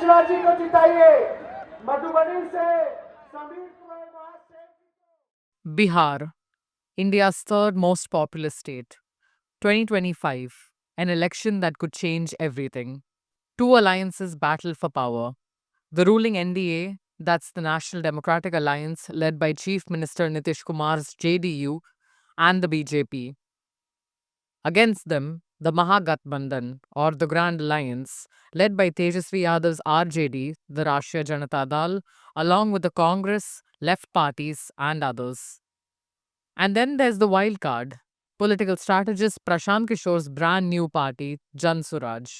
मिश्रा जी को जिताइए। मधुबनी से Sameer Kumar Mahaseth. Bihar, India's third most populous state. 2025, an election that could change everything. Two alliances battle for power. The ruling NDA, that's the National Democratic Alliance, led by Chief Minister Nitish Kumar's JDU, and the BJP. Against them, the Mahagathbandhan, or the Grand Alliance, led by Tejasvi Yadav's RJD, the Rashtriya Janata Dal, along with the Congress, left parties, and others. And then there's the wild card, political strategist Prashant Kishore's brand new party, Jan Suraj.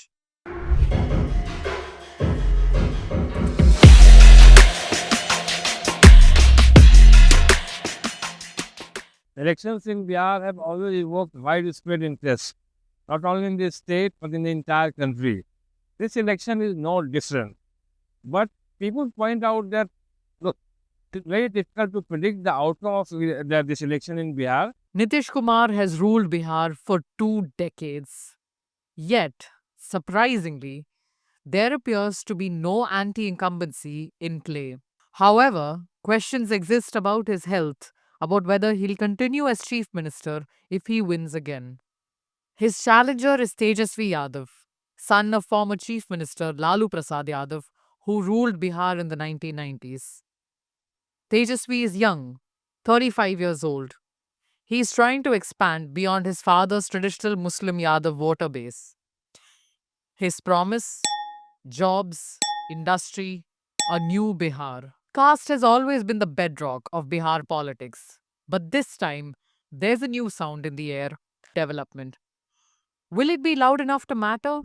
Elections in Bihar have always evoked widespread interest, not only in the state but in the entire country. This election is no different. But people point out that look, it's very difficult to predict the outcome of this election in Bihar. Nitish Kumar has ruled Bihar for 2 decades. Yet, surprisingly, there appears to be no anti incumbency in play. However, questions exist about his health, about whether he'll continue as chief minister if he wins again. His challenger is Tejasvi Yadav, son of former chief minister Lalu Prasad Yadav, who ruled Bihar in the 1990s. Tejasvi is young, 35 years old. He is trying to expand beyond his father's traditional Muslim Yadav voter base. His promise: jobs, industry, a new Bihar. Caste has always been the bedrock of Bihar politics. But this time, there's a new sound in the air: development. Will it be loud enough to matter?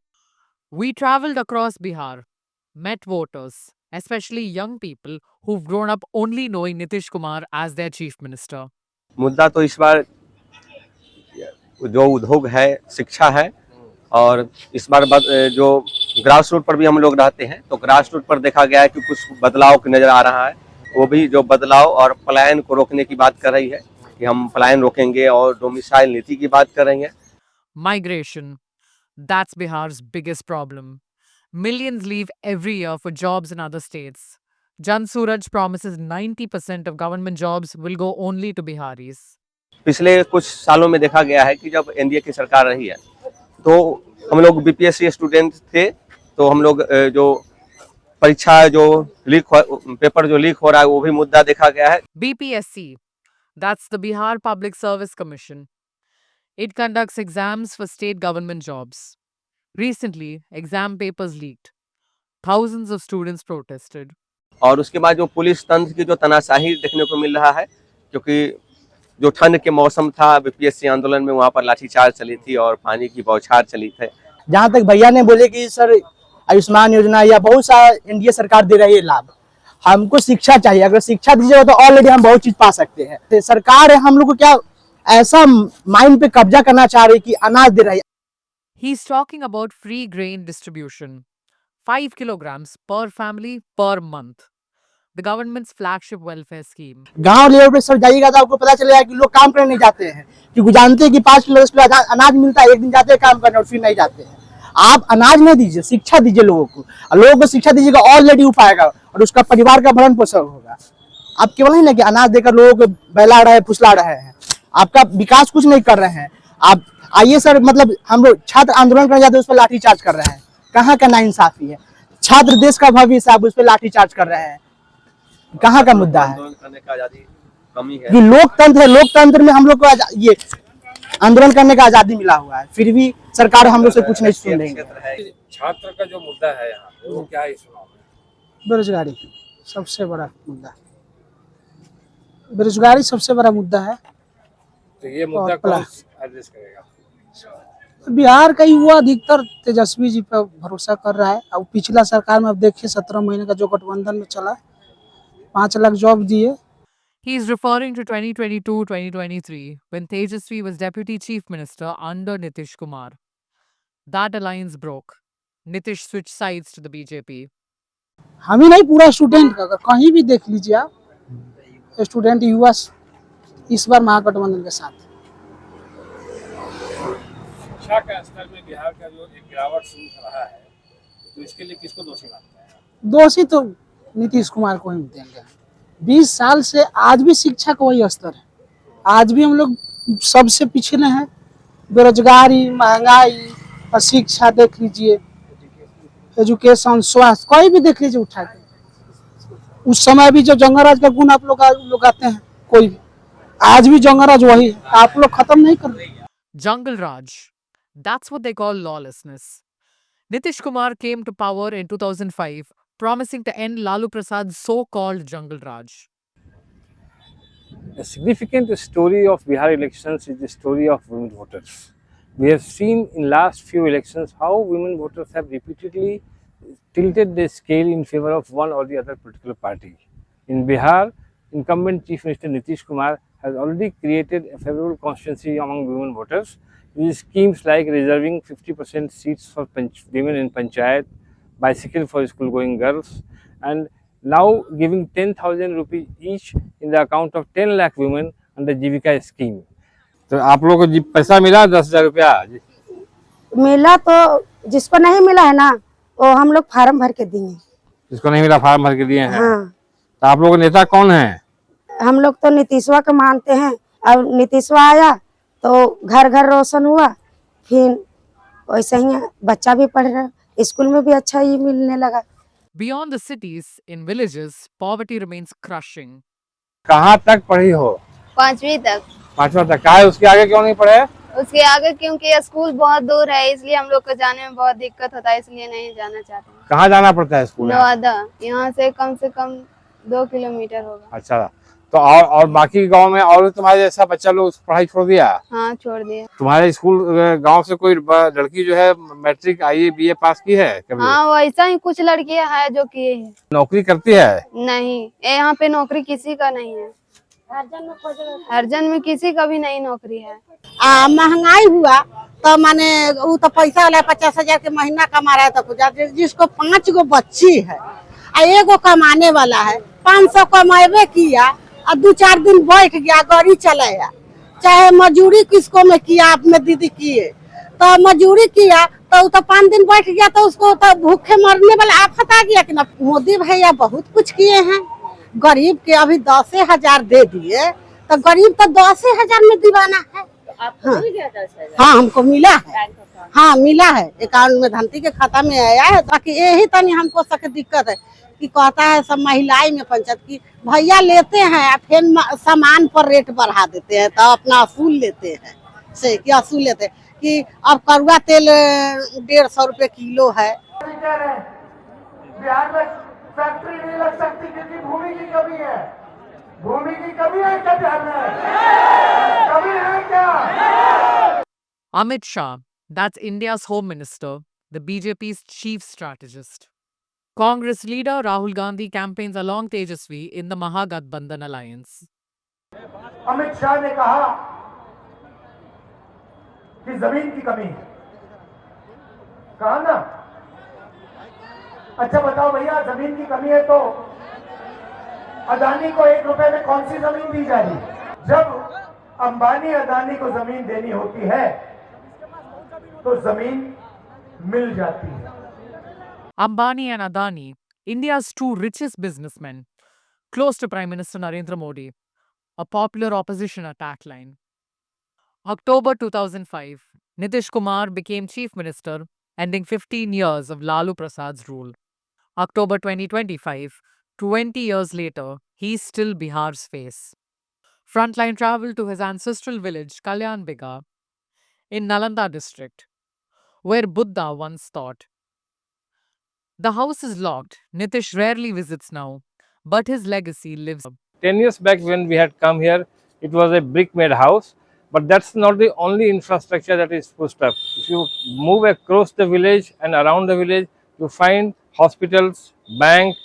We traveled across Bihar, met voters, especially young people who've grown up only knowing Nitish Kumar as their chief minister. मुद्दा तो इस बार जो उद्योग है, शिक्षा है, और इस बार जो ग्रास रूट पर भी हम लोग रहते हैं, तो ग्रास रूट पर देखा गया है कि कुछ बदलाव नजर आ रहा है। वो भी जो बदलाव और पलायन को रोकने की बात कर रही है कि हम पलायन रोकेंगे, और डोमिसाइल नीति की बात कर रही है। Migration. That's Bihar's biggest problem. Millions leave every year for jobs in other states. Jan Suraj promises 90% of government jobs will go only to Biharis. पिछले कुछ सालों में देखा गया है कि जब एनडीए की सरकार रही है, तो हम लोग बीपीएससी स्टूडेंट थे, तो हम लोग जो परीक्षा जो पेपर जो लीक हो रहा है, वो भी मुद्दा देखा गया है। BPSC. That's the Bihar Public Service Commission. It conducts exams for state government jobs. Recently, exam papers leaked. Thousands of students protested. और उसके बाद जो पुलिस तंत्र की जो तानाशाही देखने को मिल रहा है, क्योंकि जो ठंड के मौसम था, बीपीएससी आंदोलन में वहाँ पर लाठीचार्ज चली थी और पानी की बौछार चली थी। जहाँ तक भैया ने बोले कि सर आयुष्मान योजना या बहुत सा एनडीए सरकार दे रही है लाभ, हमको शिक्षा चाहिए। अगर शिक्षा दीजिएगा तो ऑलरेडी हम बहुत चीज पा सकते हैं। तो सरकार है हम लोग को क्या ऐसा माइंड पे कब्जा करना चाह रही है कि अनाज दे रही है। He's talking about free grain distribution. 5 kilograms per family per month. The government's flagship welfare scheme. गांव लेवल पे सर जाइएगा तो आपको पता चलेगा कि लोग काम करने नहीं जाते हैं, क्योंकि जानते हैं कि 5 किलो 10 किलो अनाज मिलता है, एक दिन जाते हैं काम करने और फिर नहीं जाते हैं। आप अनाज नहीं दीजिए, शिक्षा दीजिए लोगों को, और लोगों को शिक्षा दीजिएगा ऑलरेडी हो पाएगा और उसका परिवार का भरण पोषण होगा। आप केवल नहीं ना कि अनाज देकर लोगों को बहला रहे हैं, फुसला रहे हैं, आपका विकास कुछ नहीं कर रहे हैं। आप आइए सर, मतलब हम लोग छात्र आंदोलन करने जाते हैं, उस पर लाठीचार्ज कर रहे हैं। कहाँ का नाइंसाफी है? छात्र देश का भविष्य, आप उस पर लाठीचार्ज कर रहे हैं। कहाँ का मुद्दा है? आंदोलन करने का आजादी कमी है। ये लोकतंत्र है, लोकतंत्र में हम लोग को ये आंदोलन करने का आजादी मिला हुआ है, फिर भी सरकार हम लोग से कुछ नहीं सुन रही है। छात्र का जो मुद्दा है यहाँ पे, वो क्या है इस चुनाव में? बेरोजगारी सबसे बड़ा मुद्दा, बेरोजगारी सबसे बड़ा मुद्दा है। तो ये मुद्दा कौन एड्रेस करेगा? बिहार का युवा अधिकतर तेजस्वी जी पर भरोसा कर रहा है। अब पिछला सरकार में अब देखिए 17 महीने का जो गठबंधन में चला, 5 लाख जॉब दिए। He is referring to 2022-2023 when Tejasvi was deputy chief minister under Nitish Kumar. That alliance broke. Nitish switched sides to the BJP. हम ही नहीं, पूरा स्टूडेंट का, अगर कहीं भी देख लीजिए आप, स्टूडेंट युवा इस बार महागठबंधन के साथ। शिक्षा का स्तर में बिहार का जो एक गिरावट शुरू रहा है, तो इसके लिए किसको दोषी मानते हैं? दोषी तो नीतीश कुमार को ही देंगे। 20 साल से आज भी शिक्षा का वही स्तर है, आज भी हम लोग सबसे पिछले हैं। बेरोजगारी, महंगाई और शिक्षा देख लीजिए, एजुकेशन, स्वास्थ्य, कोई भी देख लीजिए उठा के। उस समय भी जो जंगराज का गुण आप लोग आते हैं, कोई भी आज भी जंगराज वही है, आप लोग खत्म नहीं कर रहे। Jungle Raj. That's what they call lawlessness. Nitish Kumar came to power in 2005, promising to end Lalu Prasad's so-called Jungle Raj. A significant story of Bihar elections is the story of women voters. We have seen in last few elections how women voters have repeatedly tilted the scale in favor of one or the other political party. In Bihar, incumbent Chief Minister Nitish Kumar has already created a favorable constituency among women voters with schemes like reserving 50% seats for women in Panchayat, bicycle for school-going girls, and now giving 10,000 rupees each in the account of 10 lakh women under Jivika scheme. तो आप लोगों को पैसा मिला 10,000 रुपया? मिला तो जिसको नहीं मिला है ना वो हम लोग फार्म भर के दिए। जिसको नहीं मिला फार्म भर के दिए हैं। हाँ। तो आप लोगों के नेता कौन है? हम लोग तो नीतीशवा को मानते हैं। अब नीतीशवा आया तो घर घर रोशन हुआ, फिर वैसे ही बच्चा भी पढ़ रहा, स्कूल में भी अच्छा ही मिलने लगा। Beyond the cities, in villages, poverty remains crushing. कहाँ तक पढ़ी हो? 5वीं तक। 5वां तक। कहा है उसके आगे क्यों नहीं पढ़े? उसके आगे क्योंकि स्कूल बहुत दूर है, इसलिए हम लोग को जाने में बहुत दिक्कत होता है, इसलिए नहीं जाना चाहते हैं। कहाँ जाना पड़ता है स्कूल? नवादा, यहाँ से कम 2 किलोमीटर होगा। अच्छा, तो और बाकी गांव में और तुम्हारे जैसा बच्चा लोग पढ़ाई छोड़ दिया? हाँ, छोड़ दिया। तुम्हारे स्कूल गांव से कोई लड़की जो है मैट्रिक IE BA पास की है कभी? हाँ, वैसा ही कुछ लड़कियां हैं जो किए हैं। नौकरी करती है? नहीं, यहाँ पे नौकरी किसी का नहीं है। हरजन में किसी का भी नहीं नौकरी है। महंगाई हुआ तो माने वो तो पैसा वाला 50,000 के महीना कमा रहा है, तो कुछ जिसको 5 गो बच्ची है एगो कमाने वाला है 500 कमाएबे किया और 2-4 दिन बैठ गया, गाड़ी चलाया, चाहे मजदूरी किसको में किया, आप में दीदी किए तो मजदूरी किया तो 5 दिन बैठ गया तो उसको तो भूखे मरने वाला आफत आ गया कि ना। मोदी भैया बहुत कुछ किए हैं, गरीब के अभी 10,000 दे दिए तो गरीब तो 10,000 में दीवाना है। आपको मिल गया 10,000? हाँ, हमको मिला है। हाँ, मिला है, अकाउंट में धनती के खाता में आया है। बाकी यही तनी हमको सक दिक्कत है कि कहता है सब महिलाएं में पंचायत की भैया लेते हैं, फिर सामान पर रेट बढ़ा देते हैं तो अपना असूल लेते हैं से कि असूल लेते हैं कि अब कड़वा तेल 150 रुपए किलो है। बिहार में फैक्ट्री नहीं लग सकती क्योंकि भूमि की कमी है। भूमि की कमी है क्या बिहार में? कमी है क्या? Amit Shah, that's India's Home Minister, the BJP's chief strategist. Congress leader Rahul Gandhi campaigns along Tejasvi in the Mahagathbandhan alliance. Amit Shah ने कहा कि जमीन की कमी है, कहा ना? अच्छा बताओ भैया, जमीन की कमी है तो अदानी को 1 रुपए में कौन सी जमीन दी जा रही? जब अंबानी अदानी को जमीन देनी होती है तो जमीन मिल जाती है। Ambani and Adani, India's 2 richest businessmen, close to Prime Minister Narendra Modi, a popular opposition attack line. October 2005, Nitish Kumar became Chief Minister, ending 15 years of Lalu Prasad's rule. October 2025, 20 years later, he's still Bihar's face. Frontline travel to his ancestral village, Kalyan Biga, in Nalanda district, where Buddha once taught. The house is locked. Nitish rarely visits now, but his legacy lives. 10 years back when we had come here, it was a brick-made house, but that's not the only infrastructure that is pushed up. If you move across the village and around the village, you find hospitals, bank,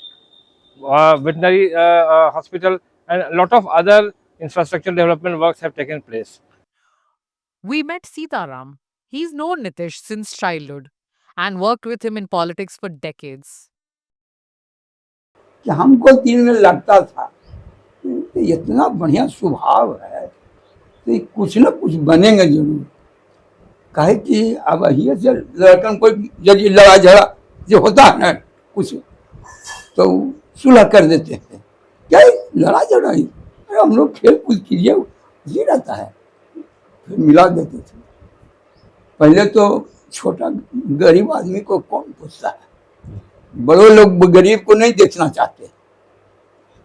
veterinary hospital, and a lot of other infrastructure development works have taken place. We met Sitaram. He's known Nitish since childhood and worked with him in politics for decades. कि हमको दिल में लगता था कि इतना बढ़िया स्वभाव है तो कुछ न कुछ बनेंगे जरूर। कहे कि अब ये से लड़कन कोई यदि लड़ाई झगड़ा जो होता है ना कुछ तो सुलह कर देते थे। क्या लड़ाई झगड़ाई, अरे हम लोग खेल कूद कीजिए, ये रहता है, फिर मिला देते थे। पहले तो छोटा गरीब आदमी को कौन पूछता है, बड़े लोग गरीब को नहीं देखना चाहते,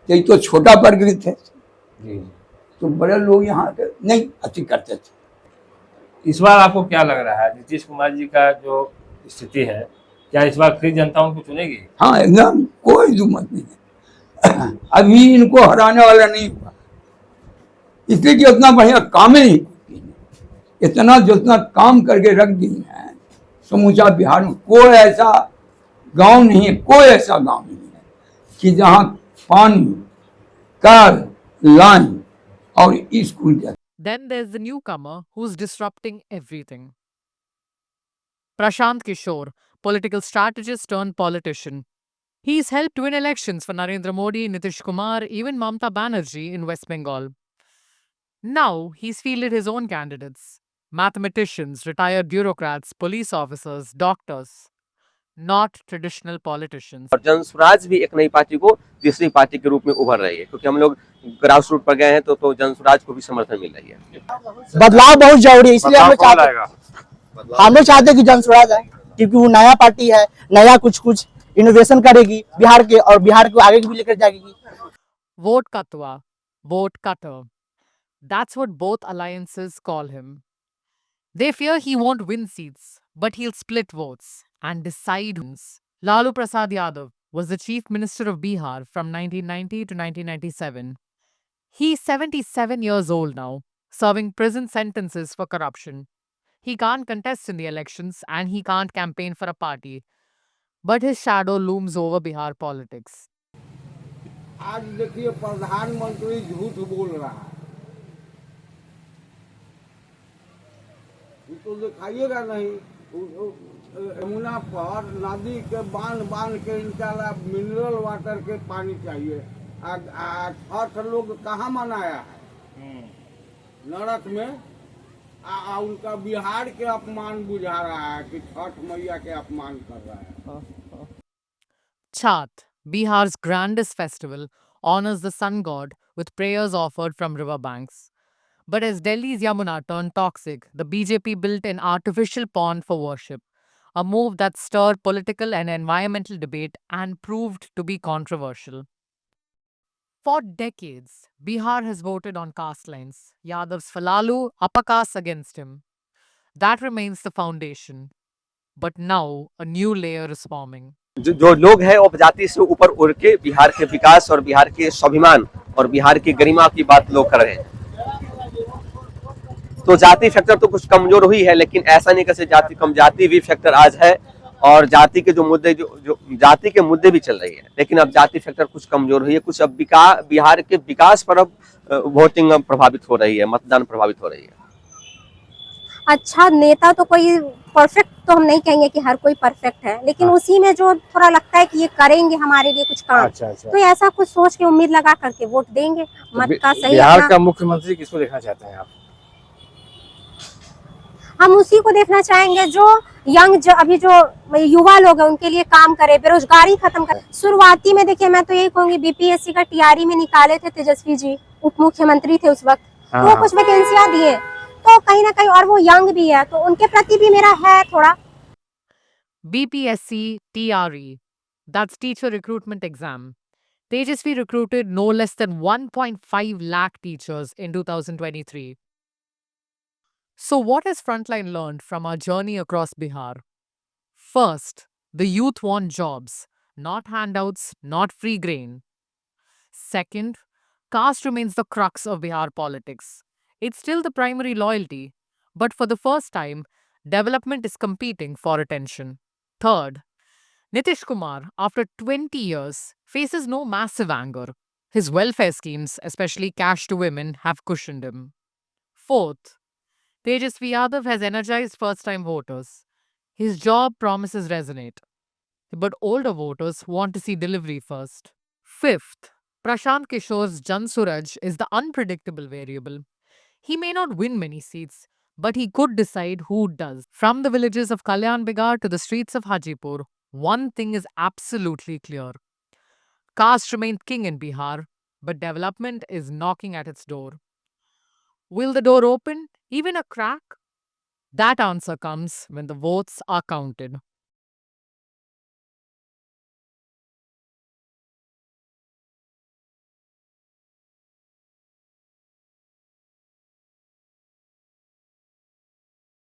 यही तो छोटा वर्ग थे तो बड़े लोग यहाँ के नहीं अति करते थे। इस बार आपको क्या लग रहा है, नीतीश कुमार जी का जो स्थिति है, क्या इस बार फिर जनता उनको चुनेगी? हाँ एकदम, कोई दुमत नहीं है। अभी इनको हराने वाला नहीं हुआ, इसलिए कि उतना बढ़िया काम ही नहीं किए। इतना जितना काम करके रख दिए हैं समूचा बिहार में, कोई ऐसा गांव नहीं है, कोई ऐसा गांव नहीं है कि जहां पानी, कार, लाइन और स्कूल जाए। Then there's the newcomer who's disrupting everything. Prashant Kishore, political strategist turned politician. He's helped win elections for Narendra Modi, Nitish Kumar, even Mamata Banerjee in West Bengal. Now he's fielded his own candidates. Mathematicians, retired bureaucrats, police officers, doctors. Not traditional politicians. और जन स्वराज भी एक नई party को तीसरी party के रूप में उभर रही है, क्योंकि हम लोग ग्रास रूट पर गए हैं तो जन स्वराज को भी समर्थन मिल रही है। बदलाव बहुत जरूरी है, इसलिए हम लोग चाहते हैं कि जन स्वराज आए, क्योंकि वो नया पार्टी है, नया कुछ इनोवेशन करेगी बिहार के, और बिहार को आगे भी लेकर जाएगी। Vote Katwa, vote cutter. That's what both alliances call him. They fear he won't win seats, but he'll split votes and decide who's. Lalu Prasad Yadav was the chief minister of Bihar from 1990 to 1997. He's 77 years old now, serving prison sentences for corruption. He can't contest in the elections and he can't campaign for a party. But his shadow looms over Bihar politics. आज देखिए प्रधानमंत्री झूठ बोल रहा है, तो दिखाइएगा नहीं। यमुना पर नदी के बांध के इनका मिनरल वाटर के पानी चाहिए। छठ लोग कहाँ मनाया है, नरक में। उनका बिहार के अपमान बुझा रहा है कि छठ मैया के अपमान कर रहा है। Chhat, Bihar's grandest festival, honors the sun god with prayers offered from riverbanks. But as Delhi's Yamuna turned toxic, the BJP built an artificial pond for worship, a move that stirred political and environmental debate and proved to be controversial. For decades, Bihar has voted on caste lines. Yadav's Falalu, upper caste against him. That remains the foundation. But now, a new layer is forming. जो लोग हैं वो जाति से ऊपर उड़ के बिहार के विकास और बिहार के स्वाभिमान और बिहार की गरिमा की बात लोग कर रहे हैं। तो जाति फैक्टर तो कुछ कमजोर हुई है, लेकिन ऐसा नहीं कैसे जाति भी फैक्टर आज है, और जाति के जो मुद्दे जो जाति के मुद्दे भी चल रही है, लेकिन अब जाति फैक्टर कुछ कमजोर हुई है। कुछ अब बिहार के विकास पर अब वोटिंग प्रभावित हो रही है, मतदान प्रभावित हो रही है। अच्छा नेता तो कोई परफेक्ट तो हम नहीं कहेंगे कि हर कोई परफेक्ट है, लेकिन उसी में जो थोड़ा लगता है कि ये करेंगे हमारे लिए कुछ काम, तो ऐसा कुछ सोच के उम्मीद लगा करके वोट देंगे। मत का सही बिहार का मुख्यमंत्री किसको देखना चाहते हैं आप? हम उसी को देखना चाहेंगे जो यंग अभी जो युवा लोग हैं उनके लिए काम करे, बेरोजगारी खत्म करे। शुरुआती में देखिए मैं तो यही कहूंगी, बीपीएससी का टीआरई में निकाले थे तेजस्वी जी, उप मुख्यमंत्री थे उस वक्त, तो वो कुछ वैकेंसियां दिए, तो कहीं ना कहीं, और वो यंग भी है तो उनके प्रति भी मेरा है थोड़ा। BPSC TRE, that's teacher recruitment exam. Tejasvi recruited no less than 1.5 lakh teachers in 2023. So what has Frontline learned from our journey across Bihar? First, the youth want jobs, not handouts, not free grain. Second, caste remains the crux of Bihar politics. It's still the primary loyalty, but for the first time, development is competing for attention. Third, Nitish Kumar, after 20 years, faces no massive anger. His welfare schemes, especially cash to women, have cushioned him. Fourth, Tejasvi Yadav has energized first-time voters. His job promises resonate. But older voters want to see delivery first. Fifth, Prashant Kishore's Jan Suraj is the unpredictable variable. He may not win many seats, but he could decide who does. From the villages of Kalyan Bigar to the streets of Hajipur, one thing is absolutely clear. caste remains king in Bihar, but development is knocking at its door. Will the door open, even a crack? That answer comes when the votes are counted.